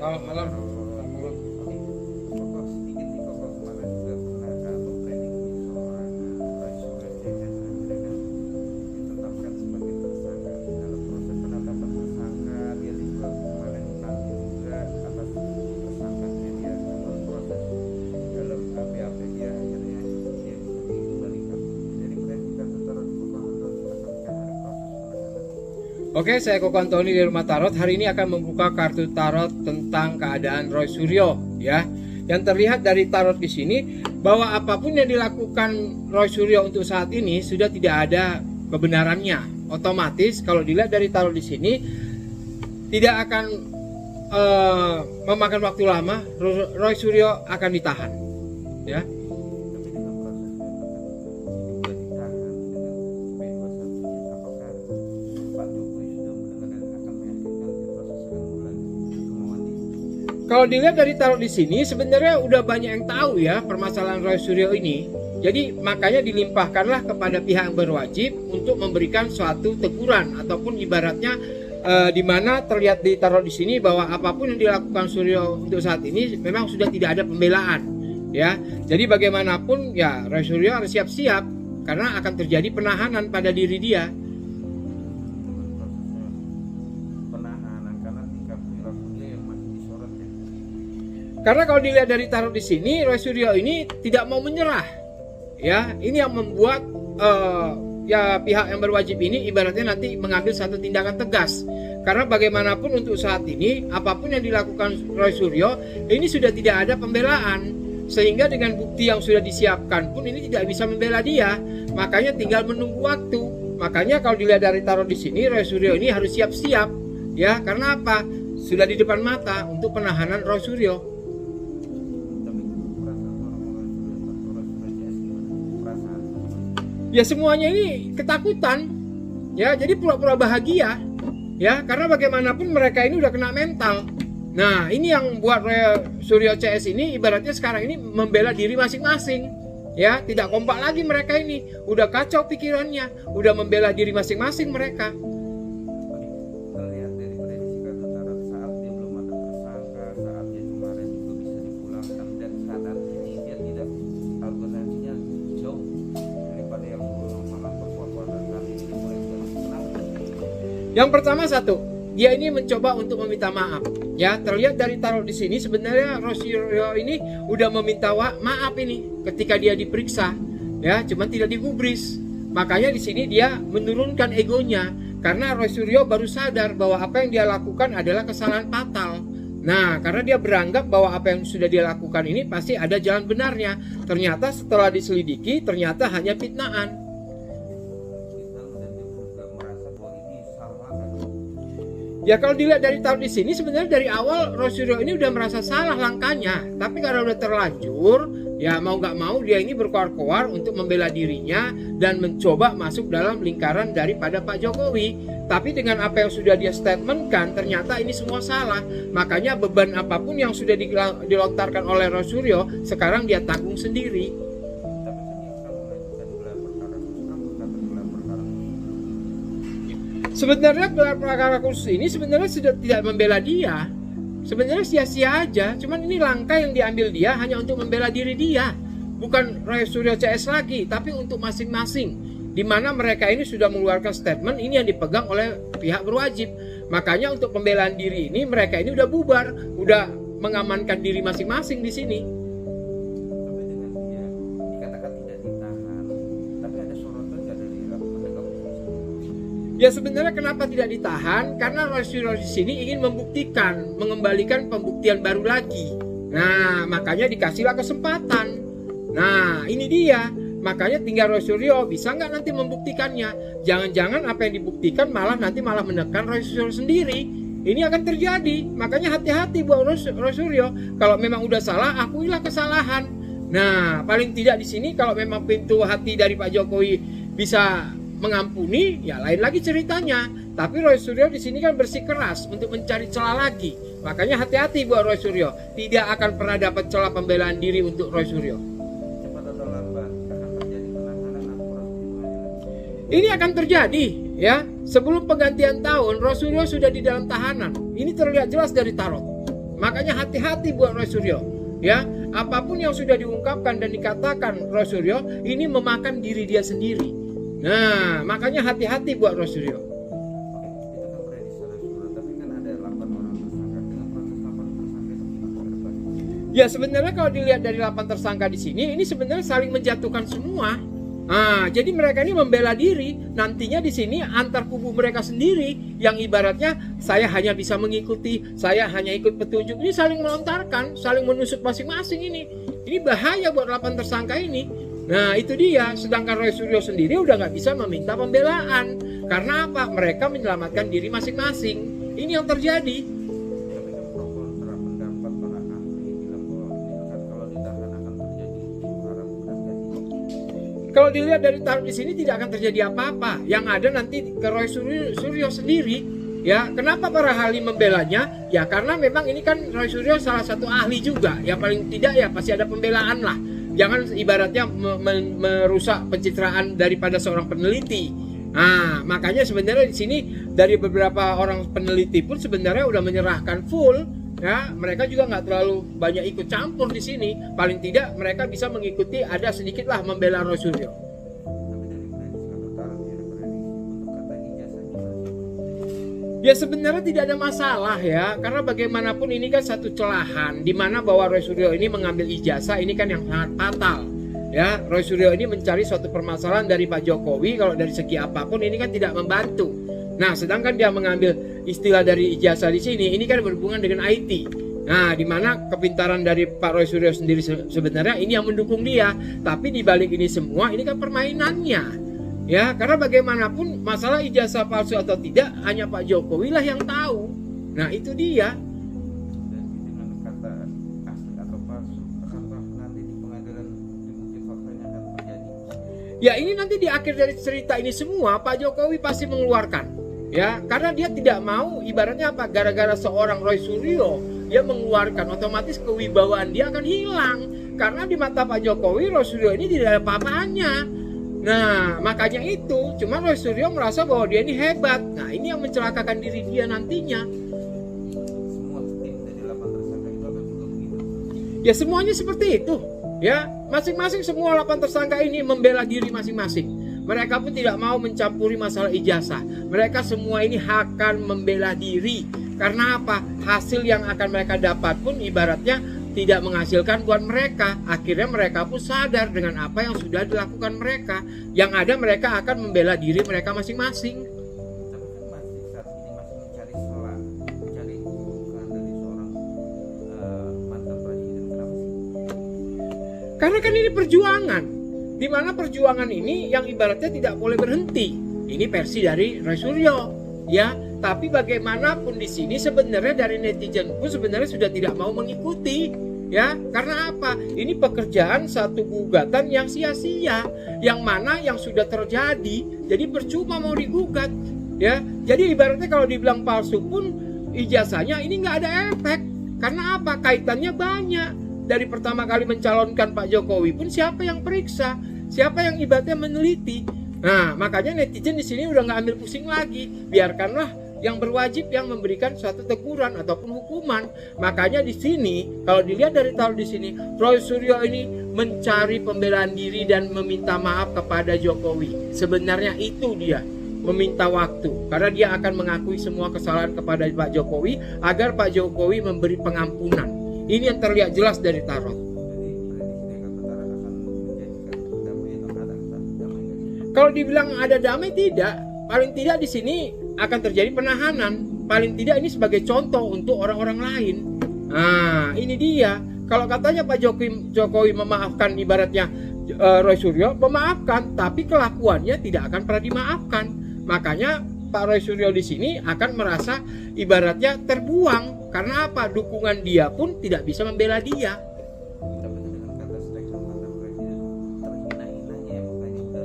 Selamat malam. Koko sedikit nih, Koko kemarin juga pernah memprediksi seorang Roy Suryo CS akhirnya kan ditetapkan sebagai tersangka. Dalam proses penetapan tersangka dia juga kemarin menanggung juga atas tersangkanya dia, namun proses dalam BAP dia akhirnya dia bisa dikembalikan. Jadi berdasarkan secara Koko Antoni sampaikan ada proses penanganan. Oke, saya Koko Antoni di Rumah Tarot. Hari ini akan membuka kartu tarot tentang keadaan Roy Suryo, ya. Yang terlihat dari tarot di sini bahwa apapun yang dilakukan Roy Suryo untuk saat ini sudah tidak ada kebenarannya. Otomatis kalau dilihat dari tarot di sini tidak akan memakan waktu lama. Roy Suryo akan ditahan, ya. Tapi dengan prosesnya juga ditahan dengan P21-nya, apakah Pak Jokowi sudah mendengar dan akan meyakinkan si proses akan berlanjut kemauan dia? Kalau dilihat dari tarot di sini sebenarnya udah banyak yang tahu ya permasalahan Roy Suryo ini. Jadi makanya dilimpahkanlah kepada pihak yang berwajib untuk memberikan suatu teguran ataupun ibaratnya di mana terlihat di tarot di sini bahwa apapun yang dilakukan Suryo untuk saat ini memang sudah tidak ada pembelaan, ya. Jadi bagaimanapun ya Roy Suryo harus siap-siap karena akan terjadi penahanan pada diri dia. Dengan prosesnya penahanan karena tingkat perilaku dia yang masih disorot ya. Karena kalau dilihat dari tarot di sini, Roy Suryo ini tidak mau menyerah. Ya, ini yang membuat ya pihak yang berwajib ini ibaratnya nanti mengambil satu tindakan tegas. Karena bagaimanapun untuk saat ini, apapun yang dilakukan Roy Suryo, ini sudah tidak ada pembelaan. Sehingga dengan bukti yang sudah disiapkan pun ini tidak bisa membela dia. Makanya tinggal menunggu waktu. Makanya kalau dilihat dari tarot di sini, Roy Suryo ini harus siap-siap. Ya, karena apa? Sudah di depan mata untuk penahanan Roy Suryo. Tapi perasaan orang-orang sudah CS gimana? Perasaan Ya semuanya ini ketakutan, ya jadi pura-pura bahagia, ya karena bagaimanapun mereka ini udah kena mental. Nah ini yang buat Roy Suryo CS ini ibaratnya sekarang ini membela diri masing-masing, ya tidak kompak lagi mereka ini, udah kacau pikirannya, udah membela diri masing-masing mereka. terlihat dari prediksi kartu tarot saat dia belum ada tersangka, saat dia kemarin juga bisa dipulangkan, dan saat ini dia tidak argumentasinya jauh daripada yang dulu malah berkuat-kuatan. Saat ini dia mulai jauh. Kenapa? Yang pertama satu, dia ini mencoba untuk meminta maaf. Ya, terlihat dari tarot di sini sebenarnya Roy Suryo ini udah meminta maaf ini ketika dia diperiksa. Ya, cuman tidak digubris. Makanya di sini dia menurunkan egonya karena Roy Suryo baru sadar bahwa apa yang dia lakukan adalah kesalahan fatal. Nah, karena dia beranggap bahwa apa yang sudah dia lakukan ini pasti ada jalan benarnya. Ternyata setelah diselidiki ternyata hanya fitnahan. Fitnah, dan dia juga merasa bahwa ini salah kan? Ya kalau dilihat dari tarot di sini sebenarnya dari awal Roy Suryo ini udah merasa salah langkahnya, tapi karena udah terlanjur, ya mau nggak mau dia ini berkoar-koar untuk membela dirinya dan mencoba masuk dalam lingkaran daripada Pak Jokowi. Tapi dengan apa yang sudah dia statementkan, ternyata ini semua salah. Makanya beban apapun yang sudah dilontarkan oleh Roy Suryo sekarang dia tanggung sendiri. Tapi kan yang kamu mengajukan gelar perkara khusus, kamu kata gelar perkara khusus. Sebenarnya gelar perkara khusus ini sebenarnya sudah tidak membela dia. Sebenarnya sia-sia aja. Cuman ini langkah yang diambil dia hanya untuk membela diri dia. Bukan Roy Suryo CS lagi, tapi untuk masing-masing. Di mana mereka ini sudah mengeluarkan statement ini yang dipegang oleh pihak berwajib. Makanya untuk pembelaan diri ini mereka ini udah bubar, udah mengamankan diri masing-masing di sini. Tapi dengan dia dikatakan tidak ditahan, tapi ada sorotan nggak dari penegak hukum? Ya sebenarnya kenapa tidak ditahan? Karena Roy Suryo di sini ingin membuktikan, mengembalikan pembuktian baru lagi. Nah, makanya dikasihlah kesempatan. Nah, ini dia. Makanya tinggal Roy Suryo bisa nggak nanti membuktikannya. Jangan-jangan apa yang dibuktikan malah menekan Roy Suryo sendiri. Ini akan terjadi. Makanya hati-hati buat Roy Suryo. Kalau memang udah salah, akuilah kesalahan. Nah, paling tidak di sini kalau memang pintu hati dari Pak Jokowi bisa mengampuni, ya lain lagi ceritanya. Tapi Roy Suryo di sini kan bersikeras untuk mencari celah lagi. Makanya hati-hati buat Roy Suryo. Tidak akan pernah dapat celah pembelaan diri untuk Roy Suryo. Cepat atau lambat akan terjadi penahanan atau proses di pengadilan. Ini akan terjadi, ya. Sebelum pergantian tahun, Roy Suryo sudah di dalam tahanan. Ini terlihat jelas dari tarot. Makanya hati-hati buat Roy Suryo. Ya, apapun yang sudah diungkapkan dan dikatakan Roy Suryo ini memakan diri dia sendiri. Nah, makanya hati-hati buat Roy Suryo. Oke, itu kan prediksi Rasulullah, tapi kan ada 8 orang tersangka. Dengan proses 8 tersangka itu gimana ke depannya? Ya sebenarnya kalau dilihat dari 8 tersangka di sini, ini sebenarnya saling menjatuhkan semua. Jadi mereka ini membela diri. Nantinya di sini antar kubu mereka sendiri yang ibaratnya saya hanya bisa mengikuti, saya hanya ikut petunjuk. Ini saling melontarkan, saling menusuk masing-masing ini. Ini bahaya buat 8 tersangka ini. Nah itu dia. Sedangkan Roy Suryo sendiri udah nggak bisa meminta pembelaan. Karena apa? Mereka menyelamatkan diri masing-masing. Ini yang terjadi. Tapi kan pro kontra pendapat para ahli bilang bahwa ini akan kalau ditahan akan terjadi haram, benar nggak sih? Kalau dilihat dari taruh di sini tidak akan terjadi apa-apa. Yang ada nanti ke Roy Suryo sendiri. Ya, kenapa para ahli membelanya? Ya karena memang ini kan Roy Suryo salah satu ahli juga. Ya paling tidak ya pasti ada pembelaan lah. Jangan ibaratnya merusak pencitraan daripada seorang peneliti. Nah, makanya sebenarnya di sini dari beberapa orang peneliti pun sebenarnya udah menyerahkan full. Ya, mereka juga nggak terlalu banyak ikut campur di sini. Paling tidak mereka bisa mengikuti ada sedikit lah membela Roy Suryo. Tapi dari prediksi atau taruh dari prediksi untuk kata ijazah gimana sih? Ya sebenarnya tidak ada masalah ya, karena bagaimanapun ini kan satu celahan di mana bahwa Roy Suryo ini mengambil ijazah ini kan yang sangat fatal. Ya, Roy Suryo ini mencari suatu permasalahan dari Pak Jokowi kalau dari segi apapun ini kan tidak membantu. Nah, sedangkan dia mengambil istilah dari ijazah di sini ini kan berhubungan dengan IT. Nah, di mana kepintaran dari Pak Roy Suryo sendiri sebenarnya ini yang mendukung dia, tapi di balik ini semua ini kan permainannya. Ya, karena bagaimanapun masalah ijazah palsu atau tidak hanya Pak Jokowi lah yang tahu. Nah, itu dia. Dan dengan kata asli atau palsu, akankah nanti di pengadilan dibukti faktanya akan terjadi? Ya, ini nanti di akhir dari cerita ini semua Pak Jokowi pasti mengeluarkan. Ya, karena dia tidak mau ibaratnya apa? Gara-gara seorang Roy Suryo dia mengeluarkan, otomatis kewibawaan dia akan hilang. Karena di mata Pak Jokowi Roy Suryo ini tidak ada apa-apanya. Nah, makanya itu, cuma Roy Suryo merasa bahwa dia ini hebat. Nah, ini yang mencelakakan diri dia nantinya. Semua tim dari 8 tersangka itu akan juga begitu. Ya, semuanya seperti itu. Ya, masing-masing semua 8 tersangka ini membela diri masing-masing. Mereka pun tidak mau mencampuri masalah ijazah. Mereka semua ini akan membela diri. Karena apa? Hasil yang akan mereka dapat pun ibaratnya tidak menghasilkan buat mereka. Akhirnya mereka pun sadar dengan apa yang sudah dilakukan mereka. Yang ada mereka akan membela diri mereka masing-masing. Tapi kan masih saat ini masih mencari celah, mencari bukan dari seorang mantan presiden. Kenapa sih? Karena kan ini perjuangan. Di mana perjuangan ini yang ibaratnya tidak boleh berhenti. Ini versi dari Roy Suryo. Ya, tapi bagaimanapun di sini sebenarnya dari netizen pun sebenarnya sudah tidak mau mengikuti. Ya, karena apa? Ini pekerjaan satu gugatan yang sia-sia, yang mana yang sudah terjadi, jadi percuma mau digugat. Ya, jadi ibaratnya kalau dibilang palsu pun ijazahnya ini nggak ada efek. Karena apa? Kaitannya banyak. Dari pertama kali mencalonkan Pak Jokowi pun siapa yang periksa, siapa yang ibaratnya meneliti. Nah, makanya netizen di sini udah nggak ambil pusing lagi. Biarkanlah yang berwajib yang memberikan suatu teguran ataupun hukuman. Makanya di sini kalau dilihat dari taruh di sini, Roy Suryo ini mencari pembelaan diri dan meminta maaf kepada Jokowi. Sebenarnya itu dia, meminta waktu, karena dia akan mengakui semua kesalahan kepada Pak Jokowi agar Pak Jokowi memberi pengampunan. Ini yang terlihat jelas dari tarot. Jadi prediksi dari kata Tara akan menjadikan damai atau ada damai nggak sih? Kalau dibilang ada damai tidak, paling tidak di sini akan terjadi penahanan. Paling tidak ini sebagai contoh untuk orang-orang lain. Nah, ini dia. Kalau katanya Pak Jokowi memaafkan ibaratnya Roy Suryo, memaafkan, tapi kelakuannya tidak akan pernah dimaafkan. Makanya Pak Roy Suryo di sini akan merasa ibaratnya terbuang. Karena apa? Dukungan dia pun tidak bisa membela dia. Tapi itu dengan kata statement mantan presiden terhina-hinanya ya, makanya udah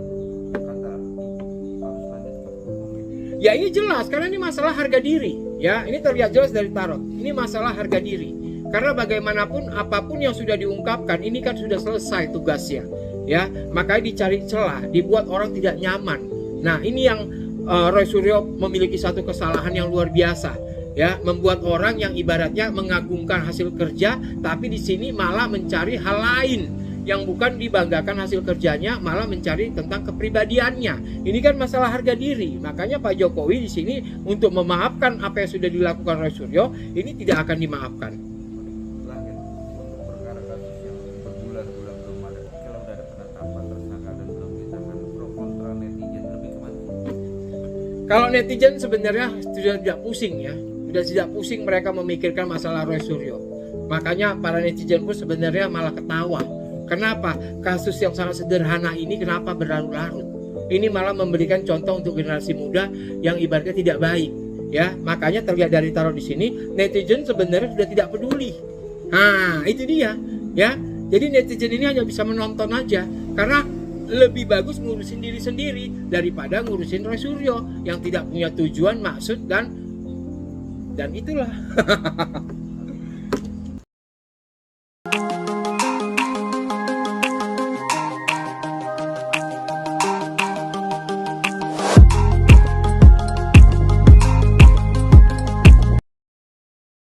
kata harus lanjut ke hukum ini. Ya ini jelas, karena ini masalah harga diri. Ya, ini terlihat jelas dari tarot. Ini masalah harga diri. Karena bagaimanapun apapun yang sudah diungkapkan, ini kan sudah selesai tugasnya. Ya, makanya dicari celah, dibuat orang tidak nyaman. Nah, ini yang Roy Suryo memiliki satu kesalahan yang luar biasa. ya, membuat orang yang ibaratnya mengagungkan hasil kerja, tapi di sini malah mencari hal lain yang bukan dibanggakan hasil kerjanya, malah mencari tentang kepribadiannya. Ini kan masalah harga diri. Makanya Pak Jokowi di sini untuk memaafkan apa yang sudah dilakukan Roy Suryo, ini tidak akan dimaafkan. Terakhir, untuk perkara kasus yang berbulan-bulan belum ada, kalau udah ada penetapan tersangka dan belum ditahan, pro kontra netizen lebih kemana? Kalau netizen sebenarnya sudah tidak pusing ya, sudah tidak pusing mereka memikirkan masalah Roy Suryo. Makanya para netizen pun sebenarnya malah ketawa. Kenapa? Kasus yang sangat sederhana ini kenapa berlarut-larut? Ini malah memberikan contoh untuk generasi muda yang ibaratnya tidak baik. Ya, makanya terlihat dari taruh di sini, netizen sebenarnya sudah tidak peduli. Nah, itu dia. Ya, jadi netizen ini hanya bisa menonton aja, karena lebih bagus ngurusin diri sendiri daripada ngurusin Roy Suryo yang tidak punya tujuan, maksud dan itulah.